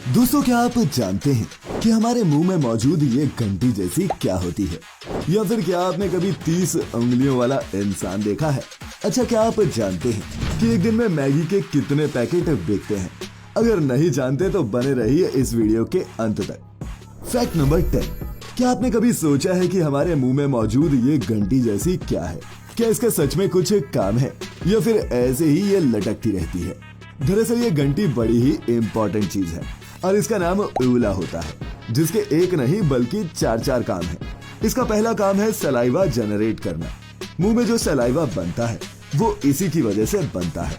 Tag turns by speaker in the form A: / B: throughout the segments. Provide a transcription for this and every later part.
A: दोस्तों, क्या आप जानते हैं कि हमारे मुंह में मौजूद ये घंटी जैसी क्या होती है? या फिर क्या आपने कभी 30 उंगलियों वाला इंसान देखा है? अच्छा, क्या आप जानते हैं कि एक दिन में मैगी के कितने पैकेट बिकते हैं? अगर नहीं जानते तो बने रहिए इस वीडियो के अंत तक। Fact number 10। क्या आपने कभी सोचा है कि हमारे मुंह में मौजूद ये घंटी जैसी क्या है? क्या इसका सच में कुछ काम है या फिर ऐसे ही ये लटकती रहती है? दरअसल ये घंटी बड़ी ही इम्पोर्टेंट चीज है और इसका नाम ऊला होता है, जिसके एक नहीं बल्कि चार काम है। इसका पहला काम है सलाइवा जनरेट करना। मुंह में जो सलाइवा बनता है वो इसी की वजह से बनता है।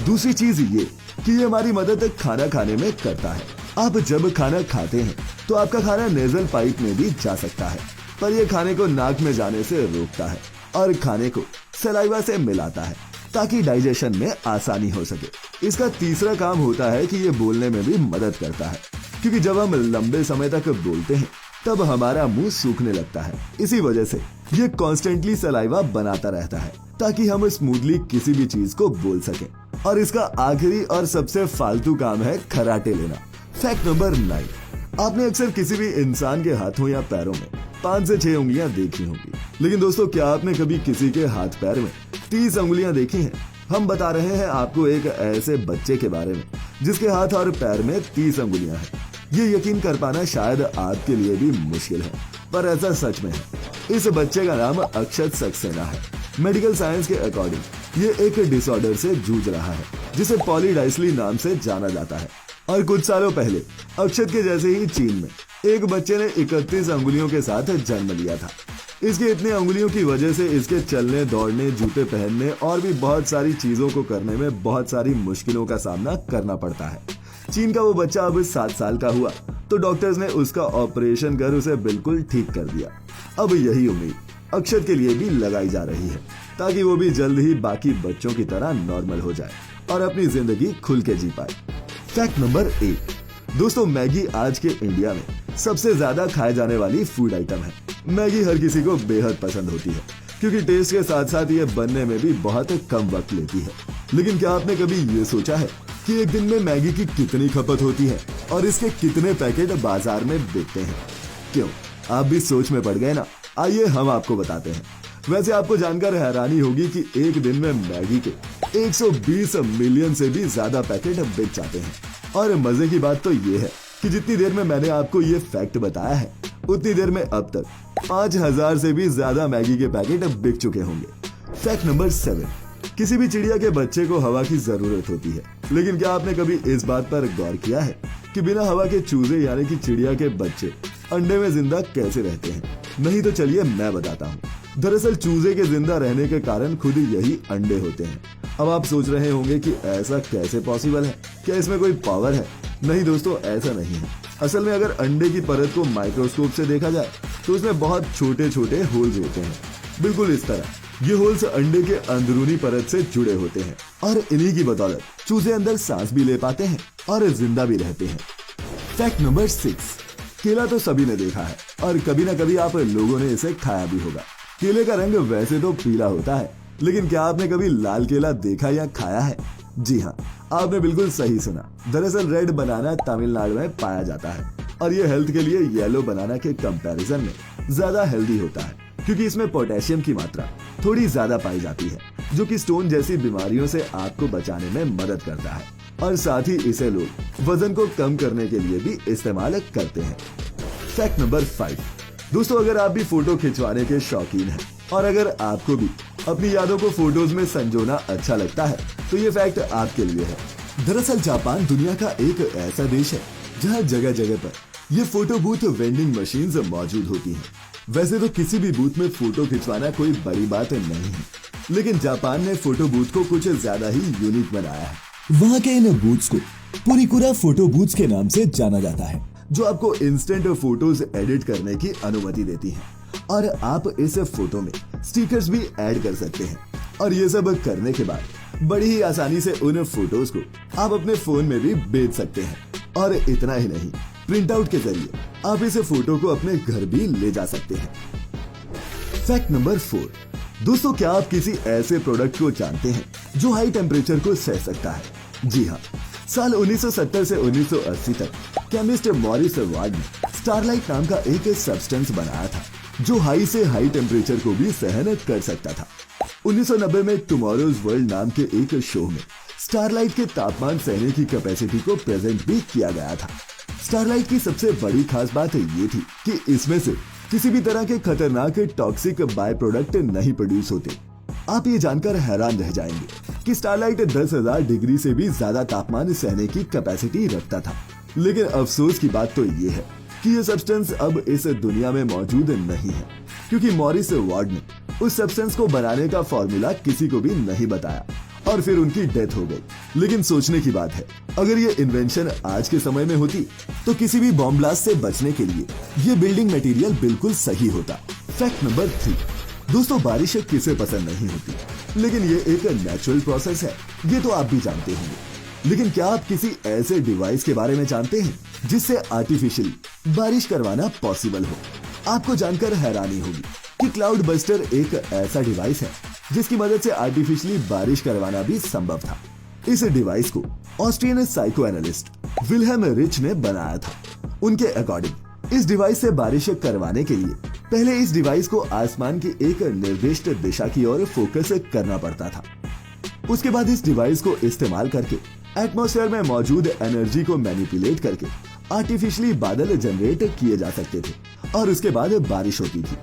A: दूसरी चीज ये कि ये हमारी मदद खाना खाने में करता है। आप जब खाना खाते हैं तो आपका खाना नेजल पाइप में भी जा सकता है, पर यह खाने को नाक में जाने से रोकता है और खाने को सलाइवा से मिलाता है ताकि डाइजेशन में आसानी हो सके। इसका तीसरा काम होता है कि ये बोलने में भी मदद करता है, क्योंकि जब हम लंबे समय तक बोलते हैं तब हमारा मुंह सूखने लगता है। इसी वजह से ये कॉन्स्टेंटली सलाइवा बनाता रहता है ताकि हम स्मूथली किसी भी चीज को बोल सकें। और इसका आखिरी और सबसे फालतू काम है खर्राटे लेना। Fact number 9। आपने अक्सर किसी भी इंसान के हाथों या पैरों में 5 से 6 उंगलियां देखी होंगी, लेकिन दोस्तों, क्या आपने कभी किसी के हाथ पैर में 30 उंगलियां देखी हैं? हम बता रहे हैं आपको एक ऐसे बच्चे के बारे में जिसके हाथ और पैर में 30 उंगलियां हैं। ये यकीन कर पाना शायद आपके लिए भी मुश्किल है, पर ऐसा सच में है। इस बच्चे का नाम अक्षत सक्सेना है। मेडिकल साइंस के अकॉर्डिंग ये एक डिसऑर्डर से जूझ रहा है जिसे पॉलीडाइसली नाम से जाना जाता है। और कुछ सालों पहले अक्षत के जैसे ही चीन में एक बच्चे ने 31 उंगलियों के साथ जन्म लिया था। इसकी इतनी उंगलियों की वजह से इसके चलने, दौड़ने, जूते पहनने और भी बहुत सारी चीजों को करने में बहुत सारी मुश्किलों का सामना करना पड़ता है। चीन का वो बच्चा अब 7 साल का हुआ तो डॉक्टर्स ने उसका ऑपरेशन कर उसे बिल्कुल ठीक कर दिया। अब यही उम्मीद अक्षत के लिए भी लगाई जा रही है ताकि वो भी जल्द ही बाकी बच्चों की तरह नॉर्मल हो जाए और अपनी जिंदगी खुल के जी पाए। Fact number 8। दोस्तों, मैगी आज के इंडिया में सबसे ज्यादा खाए जाने वाली फूड आइटम है। मैगी हर किसी को बेहद पसंद होती है क्योंकि टेस्ट के साथ साथ ये बनने में भी बहुत कम वक्त लेती है। लेकिन क्या आपने कभी ये सोचा है कि एक दिन में मैगी की कितनी खपत होती है और इसके कितने पैकेट बाजार में बिकते हैं? क्यों, आप भी सोच में पड़ गए ना? आइए हम आपको बताते हैं। वैसे आपको जानकर हैरानी होगी कि एक दिन में मैगी के 120 मिलियन से भी ज्यादा पैकेट बिक जाते हैं। और मजे की बात तो ये है कि जितनी देर में मैंने आपको ये फैक्ट बताया है उतनी देर में अब तक 5000 से भी ज्यादा मैगी के पैकेट बिक चुके होंगे। Fact number 7। किसी भी चिड़िया के बच्चे को हवा की जरूरत होती है, लेकिन क्या आपने कभी इस बात पर गौर किया है कि बिना हवा के चूजे यानी कि चिड़िया के बच्चे अंडे में जिंदा कैसे रहते हैं? नहीं तो चलिए मैं बताता हूँ। दरअसल चूजे के जिंदा रहने के कारण खुद यही अंडे होते हैं। अब आप सोच रहे होंगे कि ऐसा कैसे पॉसिबल है, क्या इसमें कोई पावर है? नहीं दोस्तों, ऐसा नहीं है। असल में अगर अंडे की परत को माइक्रोस्कोप से देखा जाए तो उसमें बहुत छोटे छोटे होल्स होते हैं, बिल्कुल इस तरह। ये होल्स अंडे के अंदरूनी परत से जुड़े होते हैं और इन्हीं की बदौलत चूजे अंदर सांस भी ले पाते हैं और जिंदा भी रहते हैं। Fact number 6। केला तो सभी ने देखा है और कभी ना कभी आप लोगों ने इसे खाया भी होगा। केले का रंग वैसे तो पीला होता है, लेकिन क्या आपने कभी लाल केला देखा या खाया है? जी हाँ, आपने बिल्कुल सही सुना। दरअसल रेड बनाना तमिलनाडु में पाया जाता है और ये हेल्थ के लिए येलो बनाना के कंपैरिजन में ज्यादा हेल्दी होता है क्योंकि इसमें पोटेशियम की मात्रा थोड़ी ज्यादा पाई जाती है, जो कि स्टोन जैसी बीमारियों से आपको बचाने में मदद करता है। और साथ ही इसे लोग वजन को कम करने के लिए भी इस्तेमाल करते हैं। Fact number 5। दोस्तों, अगर आप भी फोटो खिंचवाने के शौकीन हैं और अगर आपको भी अपनी यादों को फोटोज में संजोना अच्छा लगता है तो ये फैक्ट आपके लिए है। दरअसल जापान दुनिया का एक ऐसा देश है जहाँ जगह जगह पर ये फोटो बूथ वेंडिंग मशीन्स मौजूद होती हैं। वैसे तो किसी भी बूथ में फोटो खिंचवाना कोई बड़ी बात नहीं है, लेकिन जापान ने फोटो बूथ को कुछ ज्यादा ही यूनिक बनाया है। वहाँ के इन बूथ्स को पुरिकुरा फोटो बूथ्स के नाम से जाना जाता है, जो आपको इंस्टेंट फोटोज एडिट करने की अनुमति देती है और आप इस फोटो में स्टिकर्स भी ऐड कर सकते हैं। और ये सब करने के बाद बड़ी ही आसानी से उन फोटोज को आप अपने फोन में भी भेज सकते हैं। और इतना ही नहीं, प्रिंट आउट के जरिए आप इस फोटो को अपने घर भी ले जा सकते हैं। Fact number 4। दोस्तों, क्या आप किसी ऐसे प्रोडक्ट को जानते हैं जो हाई टेम्परेचर को सह सकता है? जी हाँ, साल 1970 से 1980 तक केमिस्ट मॉरिस वार्ड ने स्टारलाइट नाम का एक सब्सटेंस बनाया था जो हाई से हाई टेम्परेचर को भी सहन कर सकता था। 1990 में टुमारोज वर्ल्ड नाम के एक शो में स्टारलाइट के तापमान सहने की कैपेसिटी को प्रेजेंट भी किया गया था। स्टारलाइट की सबसे बड़ी खास बात ये थी कि इसमें से किसी भी तरह के खतरनाक टॉक्सिक बाय प्रोडक्ट नहीं प्रोड्यूस होते। आप ये जानकर हैरान रह जाएंगे कि स्टारलाइट 10,000 डिग्री से भी ज्यादा तापमान सहने की कैपेसिटी रखता था। लेकिन अफसोस की बात तो ये है कि ये सब्सटेंस अब इस दुनिया में मौजूद नहीं है, क्योंकि मॉरिस वार्ड ने उस सब्सटेंस को बनाने का फॉर्मूला किसी को भी नहीं बताया और फिर उनकी डेथ हो गई। लेकिन सोचने की बात है, अगर ये इन्वेंशन आज के समय में होती तो किसी भी बॉम्ब ब्लास्ट से बचने के लिए ये बिल्डिंग मटेरियल बिल्कुल सही होता। फैक्ट नंबर 3, दोस्तों बारिश किसे पसंद नहीं होती, लेकिन ये एक नेचुरल प्रोसेस है, ये तो आप भी जानते होंगे। लेकिन क्या आप किसी ऐसे डिवाइस के बारे में जानते हैं जिससे आर्टिफिशियली बारिश करवाना पॉसिबल हो? आपको जानकर हैरानी होगी कि क्लाउड बस्टर एक ऐसा डिवाइस है जिसकी मदद से आर्टिफिशियली बारिश करवाना भी संभव था। इस डिवाइस को Austrian psycho analyst Wilhelm rich ने बनाया था। उनके अकॉर्डिंग इस डिवाइस से बारिश करवाने के लिए पहले इस डिवाइस को आसमान की एक निर्दिष्ट दिशा की ओर फोकस करना पड़ता था। उसके बाद इस डिवाइस को इस्तेमाल करके एटमॉस्फेयर में मौजूद एनर्जी को मैनिपुलेट करके आर्टिफिशियली बादल जनरेट किए जा सकते थे और उसके बाद बारिश होती थी।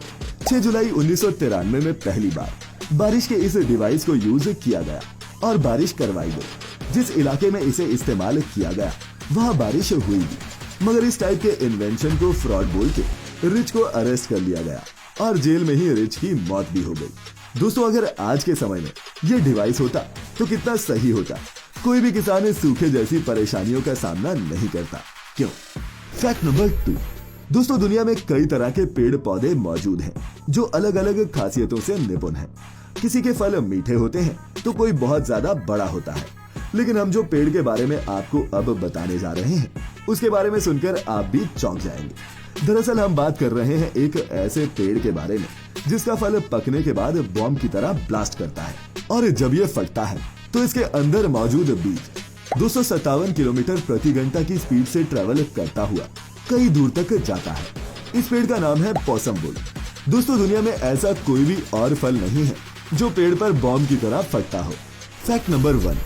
A: 6 जुलाई 1993 में पहली बार बारिश के इस डिवाइस को यूज किया गया और बारिश करवाई गई। जिस इलाके में इसे इस्तेमाल किया गया वहां बारिश हुई भी, मगर इस टाइप के इन्वेंशन को फ्रॉड बोल के रिच को अरेस्ट कर लिया गया और जेल में ही रिच की मौत भी हो गई। दोस्तों अगर आज के समय में ये डिवाइस होता तो कितना सही होता। कोई भी किसान सूखे जैसी परेशानियों का सामना नहीं करता। क्यों? फैक्ट नंबर 2, दोस्तों दुनिया में कई तरह के पेड़ पौधे मौजूद हैं जो अलग अलग खासियतों से निपुण हैं। किसी के फल मीठे होते हैं तो कोई बहुत ज्यादा बड़ा होता है। लेकिन हम जो पेड़ के बारे में आपको अब बताने जा रहे हैं उसके बारे में सुनकर आप भी चौंक जाएंगे। दरअसल हम बात कर रहे हैं एक ऐसे पेड़ के बारे में जिसका फल पकने के बाद बॉम्ब की तरह ब्लास्ट करता है और जब ये फटता है तो इसके अंदर मौजूद बीज 257 किलोमीटर प्रति घंटा की स्पीड से ट्रेवल करता हुआ कई दूर तक जाता है। इस पेड़ का नाम है पॉसम वुड। दोस्तों दुनिया में ऐसा कोई भी और फल नहीं है जो पेड़ पर बॉम्ब की तरह फटता हो। फैक्ट नंबर 1,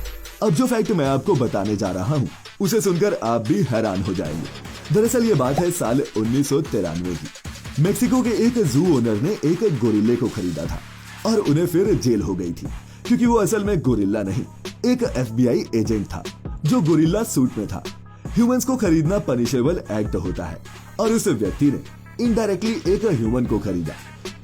A: अब जो फैक्ट मैं आपको बताने जा रहा हूँ उसे सुनकर आप भी हैरान हो जाएंगे। दरअसल ये बात है साल 1993 की। मेक्सिको के एक जू ओनर ने एक गोरिल्ले को खरीदा था और उन्हें फिर जेल हो गई थी, क्योंकि वो असल में गोरिल्ला नहीं एक FBI एजेंट था जो गोरिल्ला सूट में था। ह्यूमंस को खरीदना पनिशेबल एक्ट होता है और उस व्यक्ति ने इनडायरेक्टली एक ह्यूमन को खरीदा,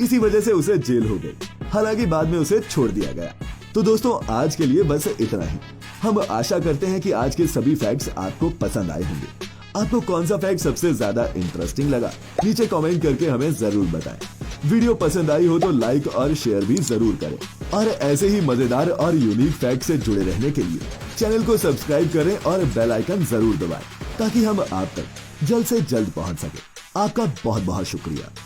A: इसी वजह से उसे जेल हो गई। हालांकि बाद में उसे छोड़ दिया गया। तो दोस्तों आज के लिए बस इतना ही। हम आशा करते हैं कि आज के सभी फैक्ट्स आपको पसंद आए होंगे। आपको कौन सा फैक्ट सबसे ज्यादा इंटरेस्टिंग लगा नीचे कमेंट करके हमें जरूर बताएं। वीडियो पसंद आई हो तो लाइक और शेयर भी जरूर करें और ऐसे ही मजेदार और यूनिक फैक्ट से जुड़े रहने के लिए चैनल को सब्सक्राइब करें और बेल आइकन जरूर दबाएं ताकि हम आप तक जल्द से जल्द पहुंच सके। आपका बहुत बहुत शुक्रिया।